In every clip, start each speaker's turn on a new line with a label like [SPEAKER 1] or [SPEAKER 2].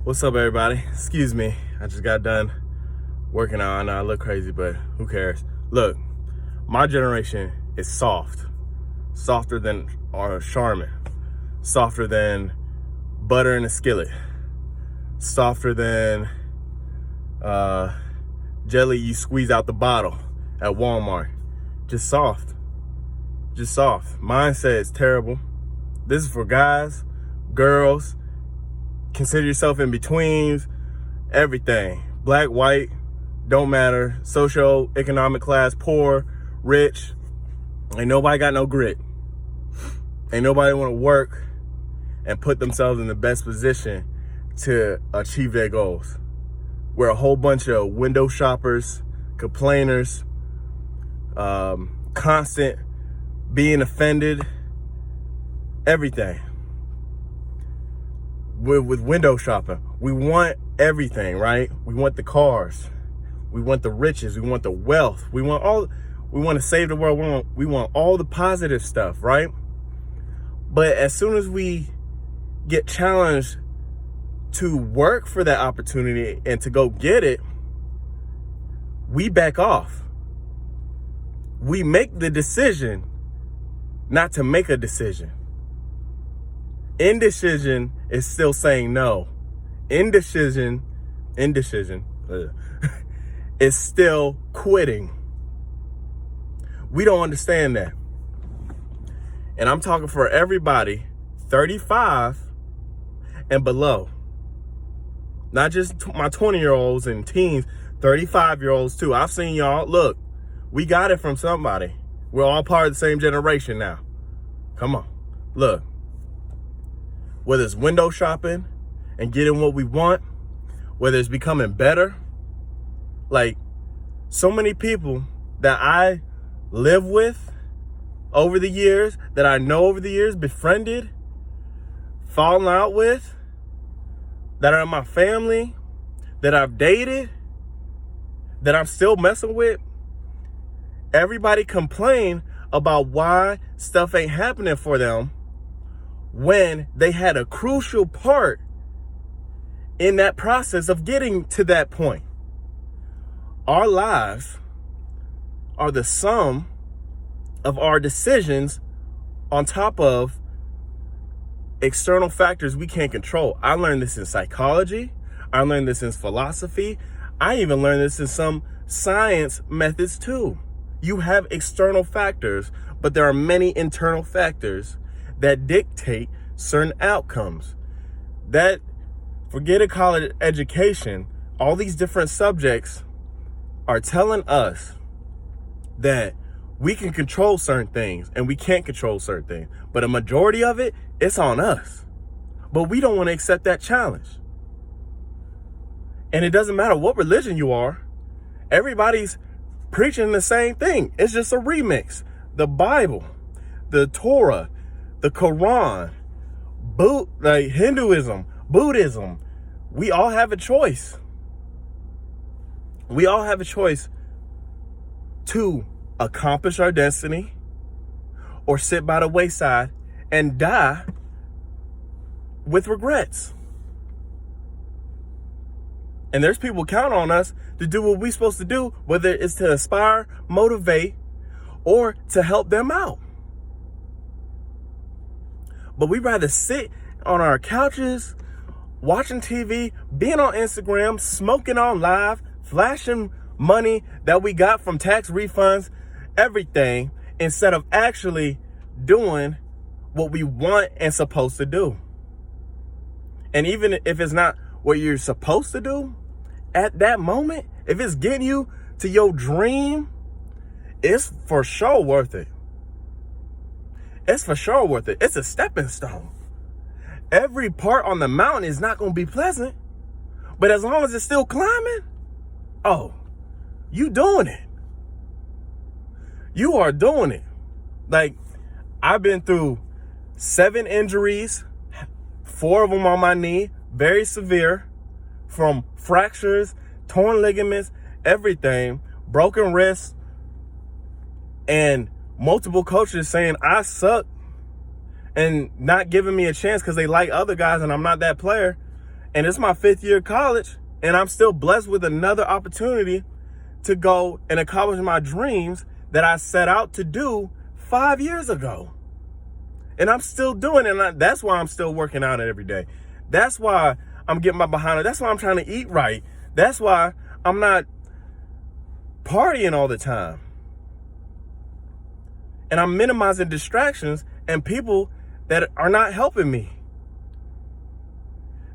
[SPEAKER 1] What's up, everybody? Excuse me. I just got done working out. I know I look crazy, but who cares? Look, my generation is soft. Softer than Charmin. Softer than butter in a skillet. Softer than jelly you squeeze out the bottle at Walmart. Just soft. Just soft. Mindset is terrible. This is for guys, girls. Consider yourself in betweens, everything. Black, white, don't matter. Socio-economic class, poor, rich. Ain't nobody got no grit. Ain't nobody want to work and put themselves in the best position to achieve their goals. We're a whole bunch of window shoppers, complainers, constant being offended, everything. With window shopping, we want everything, right? We want the cars, we want the riches, we want the wealth, we want to save the world, we want all the positive stuff, right? But as soon as we get challenged to work for that opportunity and to go get it, we back off. We make the decision not to make a decision. Indecision is still saying no. Indecision is still quitting. We don't understand that. And I'm talking for everybody 35 and below. Not just my 20-year-olds and teens, 35-year-olds too. I've seen y'all. Look, we got it from somebody. We're all part of the same generation now. Come on. Look. Whether it's window shopping and getting what we want, whether it's becoming better, like so many people that I live with over the years, that I know over the years, befriended, fallen out with, that are in my family, that I've dated, that I'm still messing with. Everybody complain about why stuff ain't happening for them when they had a crucial part in that process of getting to that point. Our lives are the sum of our decisions on top of external factors we can't control. I learned this in psychology. I learned this in philosophy. I even learned this in some science methods too. You have external factors, but there are many internal factors that dictate certain outcomes. That, forget a college education, all these different subjects are telling us that we can control certain things and we can't control certain things. But a majority of it, it's on us. But we don't want to accept that challenge. And it doesn't matter what religion you are, everybody's preaching the same thing. It's just a remix. The Bible, the Torah, the Quran, like Hinduism, Buddhism, we all have a choice. We all have a choice to accomplish our destiny or sit by the wayside and die with regrets. And there's people count on us to do what we're supposed to do, whether it's to inspire, motivate, or to help them out. But we'd rather sit on our couches, watching TV, being on Instagram, smoking on live, flashing money that we got from tax refunds, everything, instead of actually doing what we want and supposed to do. And even if it's not what you're supposed to do at that moment, if it's getting you to your dream, it's for sure worth it. It's for sure worth it. It's a stepping stone. Every part on the mountain is not going to be pleasant, but as long as it's still climbing, oh, you doing it. You are doing it. Like, I've been through 7 injuries, 4 of them on my knee, very severe, from fractures, torn ligaments, everything, broken wrists, and multiple coaches saying I suck and not giving me a chance because they like other guys and I'm not that player. And it's my 5th year of college, and I'm still blessed with another opportunity to go and accomplish my dreams that I set out to do 5 years ago. And I'm still doing it. And that's why I'm still working out every day. That's why I'm getting my behind it. That's why I'm trying to eat right. That's why I'm not partying all the time. And I'm minimizing distractions and people that are not helping me.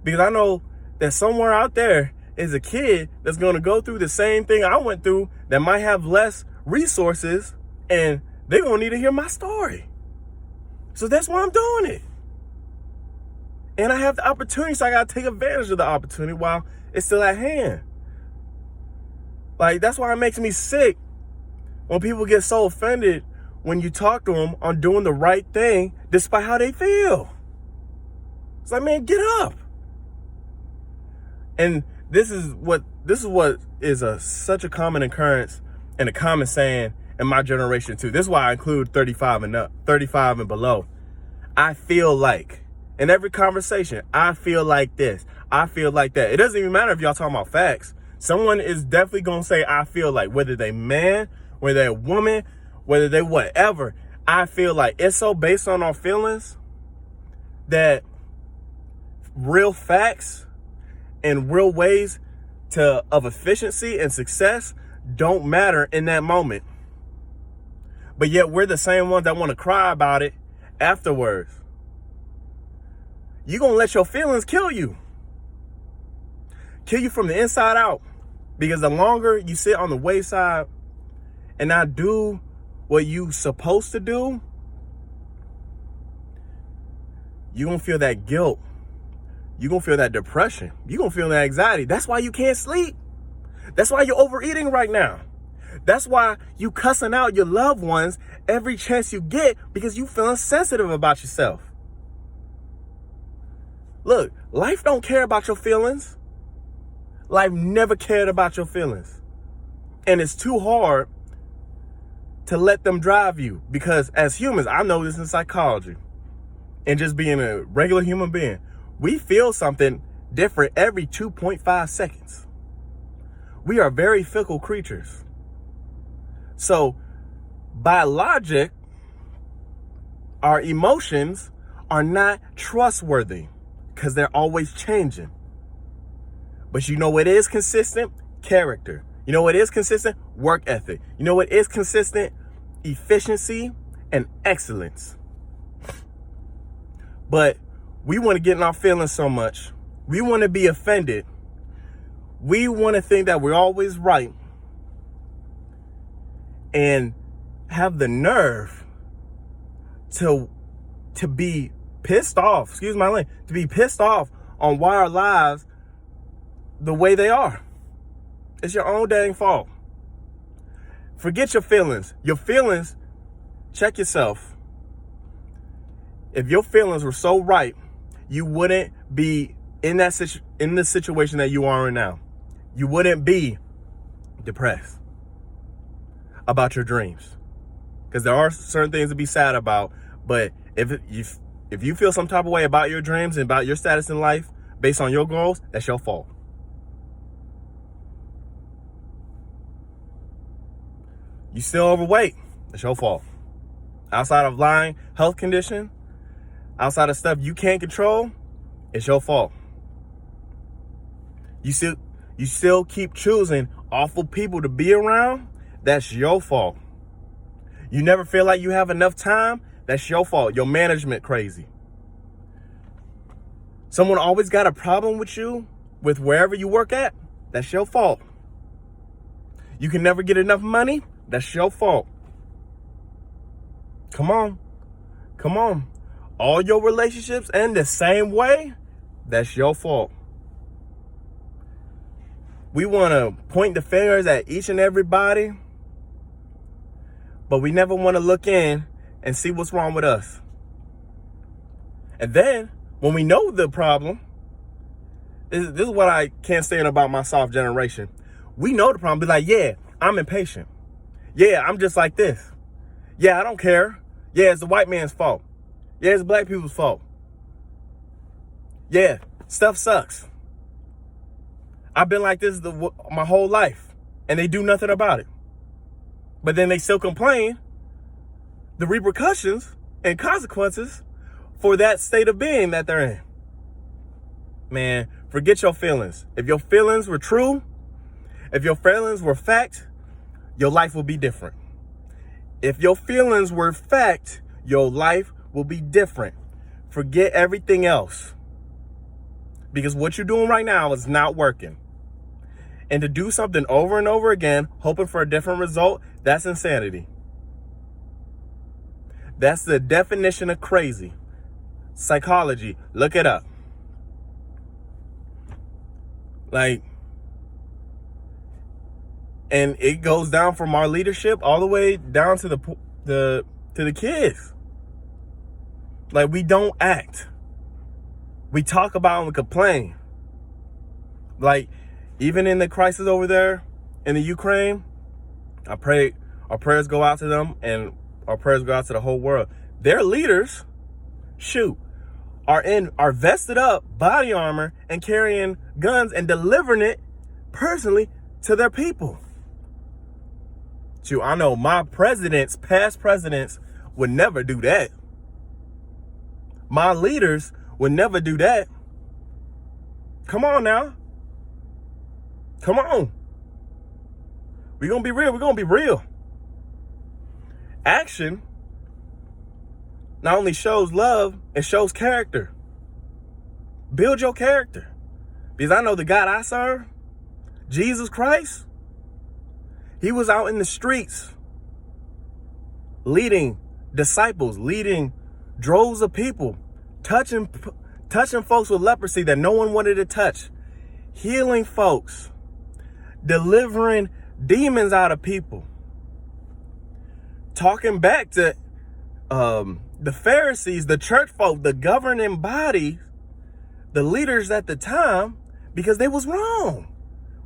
[SPEAKER 1] Because I know that somewhere out there is a kid that's going to go through the same thing I went through that might have less resources, and they're going to need to hear my story. So that's why I'm doing it. And I have the opportunity, so I got to take advantage of the opportunity while it's still at hand. Like, that's why it makes me sick when people get so offended when you talk to them on doing the right thing despite how they feel. It's like, man, get up. And this is what is such a common occurrence and a common saying in my generation too. This is why I include 35 and below. I feel like, in every conversation, I feel like this, I feel like that. It doesn't even matter if y'all talking about facts. Someone is definitely gonna say, I feel like, whether they man, whether they woman, whether they whatever. I feel like it's so based on our feelings that real facts and real ways of efficiency and success don't matter in that moment. But yet we're the same ones that want to cry about it afterwards. You're going to let your feelings kill you. Kill you from the inside out. Because the longer you sit on the wayside and not do what you supposed to do, you're going to feel that guilt. You're going to feel that depression. You're going to feel that anxiety. That's why you can't sleep. That's why you're overeating right now. That's why you cussing out your loved ones every chance you get, because you feeling sensitive about yourself. Look, life don't care about your feelings. Life never cared about your feelings. And it's too hard to let them drive you, because as humans, I know this in psychology and just being a regular human being, we feel something different every 2.5 seconds. We are very fickle creatures. So by logic, our emotions are not trustworthy because they're always changing. But you know what is consistent? Character. You know what is consistent? Work ethic. You know what is consistent? Efficiency and excellence. But we want to get in our feelings so much. We want to be offended. We want to think that we're always right. And have the nerve to be pissed off, excuse my language, to be pissed off on why our lives the way they are. It's your own dang fault. Forget your feelings. Your feelings, check yourself. If your feelings were so right, you wouldn't be in this situation that you are in now. You wouldn't be depressed about your dreams, because there are certain things to be sad about. But if you feel some type of way about your dreams and about your status in life based on your goals, that's your fault. You still overweight, it's your fault. Outside of lying, health condition, outside of stuff you can't control, it's your fault. You still keep choosing awful people to be around, that's your fault. You never feel like you have enough time, that's your fault. Your management crazy. Someone always got a problem with you, with wherever you work at, that's your fault. You can never get enough money, that's your fault. Come on. All your relationships end the same way, that's your fault. We want to point the fingers at each and everybody, but we never want to look in and see what's wrong with us. And then, when we know the problem, this is what I can't stand about my soft generation. We know the problem, be like, yeah, I'm impatient. Yeah, I'm just like this. Yeah, I don't care. Yeah, it's the white man's fault. Yeah, it's black people's fault. Yeah, stuff sucks. I've been like this my whole life, and they do nothing about it. But then they still complain the repercussions and consequences for that state of being that they're in. Man, forget your feelings. If your feelings were true, if your feelings were fact, your life will be different. If your feelings were fact, your life will be different. Forget everything else. Because what you're doing right now is not working. And to do something over and over again, hoping for a different result, that's insanity. That's the definition of crazy. Psychology, look it up. Like, and it goes down from our leadership all the way down to the kids. Like, we don't act. We talk about and we complain. Like, even in the crisis over there in the Ukraine, I pray our prayers go out to them, and our prayers go out to the whole world. Their leaders, are vested up body armor and carrying guns and delivering it personally to their people. I know my past presidents would never do that. My leaders would never do that. Come on now. Come on. We're going to be real. We're going to be real. Action not only shows love, it shows character. Build your character. Because I know the God I serve, Jesus Christ, he was out in the streets leading disciples, leading droves of people, touching folks with leprosy that no one wanted to touch, healing folks, delivering demons out of people, talking back to the Pharisees, the church folk, the governing body, the leaders at the time, because they was wrong.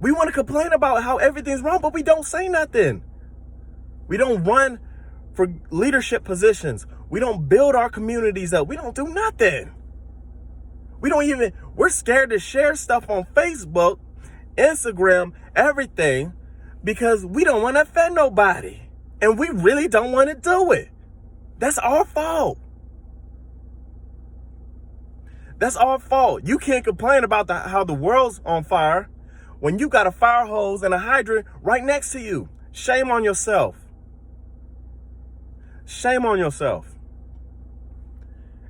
[SPEAKER 1] We want to complain about how everything's wrong, but we don't say nothing. We don't run for leadership positions. We don't build our communities up. We don't do nothing. We're scared to share stuff on Facebook, Instagram, everything, because we don't want to offend nobody. And we really don't want to do it. That's our fault. That's our fault. You can't complain about how the world's on fire when you got a fire hose and a hydrant right next to you. Shame on yourself. Shame on yourself.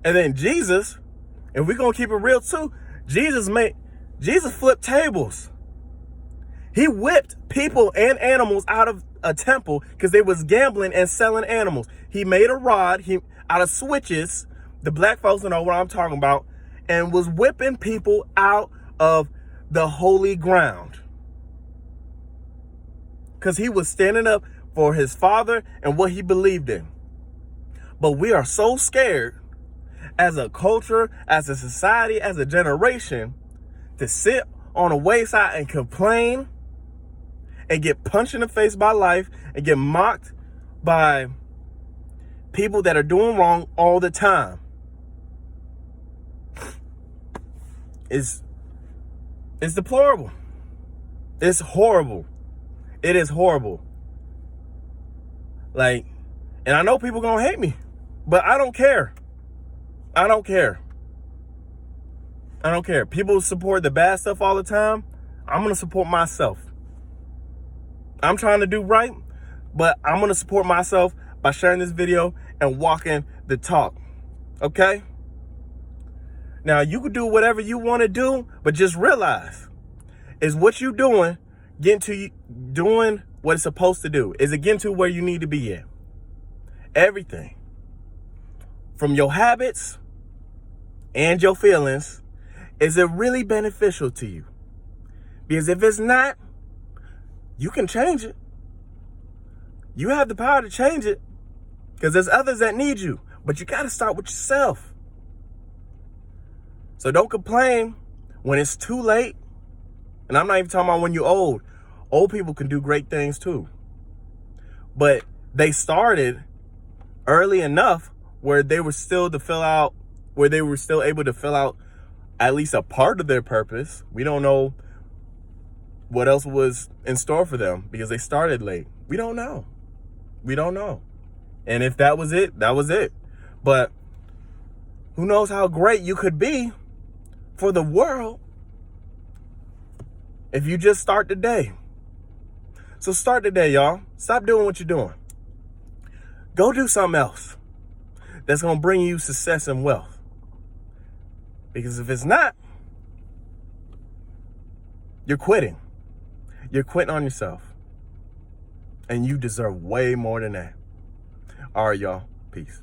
[SPEAKER 1] And then Jesus, and we're going to keep it real too, Jesus flipped tables. He whipped people and animals out of a temple because they was gambling and selling animals. He made a rod out of switches, the black folks know what I'm talking about, and was whipping people out of the holy ground. Because he was standing up for his father and what he believed in. But we are so scared as a culture, as a society, as a generation, to sit on a wayside and complain and get punched in the face by life and get mocked by people that are doing wrong all the time. It's deplorable. It's horrible. It is horrible. Like, and I know people gonna hate me, but I don't care. I don't care. I don't care. People support the bad stuff all the time. I'm gonna support myself. I'm trying to do right, but I'm gonna support myself by sharing this video and walking the talk. Okay? Now, you can do whatever you want to do, but just realize, is what you doing getting to doing what it's supposed to do? Is it getting to where you need to be at? Everything. From your habits and your feelings, is it really beneficial to you? Because if it's not, you can change it. You have the power to change it because there's others that need you, but you got to start with yourself. So don't complain when it's too late. And I'm not even talking about when you're old. Old people can do great things too. But they started early enough where they were still able to fill out at least a part of their purpose. We don't know what else was in store for them because they started late. We don't know. We don't know. And if that was it, that was it. But who knows how great you could be for the world if you just start today. So start today, y'all. Stop doing what you're doing. Go do something else that's going to bring you success and wealth. Because if it's not, you're quitting. You're quitting on yourself. And you deserve way more than that. All right, y'all. Peace.